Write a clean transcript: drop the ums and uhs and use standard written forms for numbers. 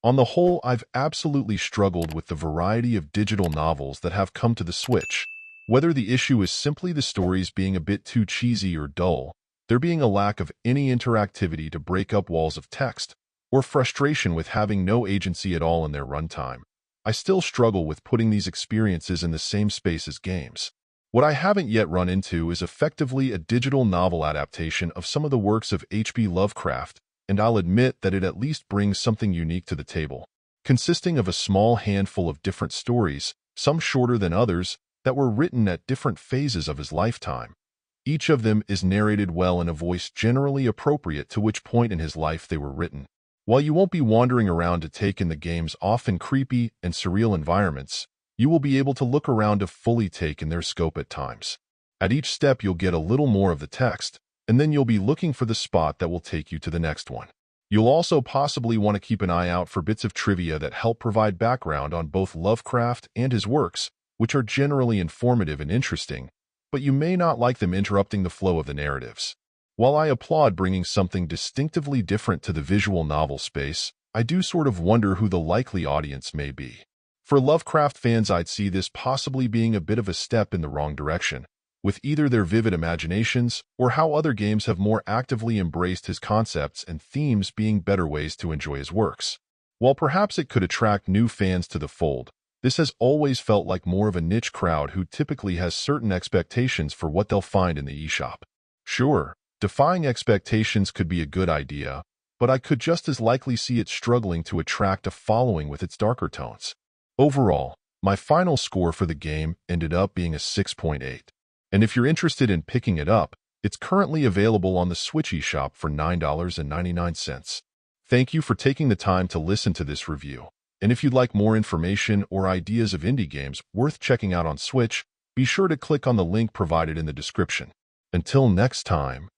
On the whole, I've absolutely struggled with the variety of digital novels that have come to the Switch. Whether the issue is simply the stories being a bit too cheesy or dull, there being a lack of any interactivity to break up walls of text, or frustration with having no agency at all in their runtime, I still struggle with putting these experiences in the same space as games. What I haven't yet run into is effectively a digital novel adaptation of some of the works of H.P. Lovecraft, and I'll admit that it at least brings something unique to the table, consisting of a small handful of different stories, some shorter than others, that were written at different phases of his lifetime. Each of them is narrated well in a voice generally appropriate to which point in his life they were written. While you won't be wandering around to take in the game's often creepy and surreal environments, you will be able to look around to fully take in their scope at times. At each step, you'll get a little more of the text, and then you'll be looking for the spot that will take you to the next one. You'll also possibly want to keep an eye out for bits of trivia that help provide background on both Lovecraft and his works, which are generally informative and interesting, but you may not like them interrupting the flow of the narratives. While I applaud bringing something distinctively different to the visual novel space, I do sort of wonder who the likely audience may be. For Lovecraft fans, I'd see this possibly being a bit of a step in the wrong direction, with either their vivid imaginations or how other games have more actively embraced his concepts and themes being better ways to enjoy his works. While perhaps it could attract new fans to the fold, this has always felt like more of a niche crowd who typically has certain expectations for what they'll find in the eShop. Sure, defying expectations could be a good idea, but I could just as likely see it struggling to attract a following with its darker tones. Overall, my final score for the game ended up being a 6.8. And if you're interested in picking it up, it's currently available on the Switch eShop for $9.99. Thank you for taking the time to listen to this review. And if you'd like more information or ideas of indie games worth checking out on Switch, be sure to click on the link provided in the description. Until next time.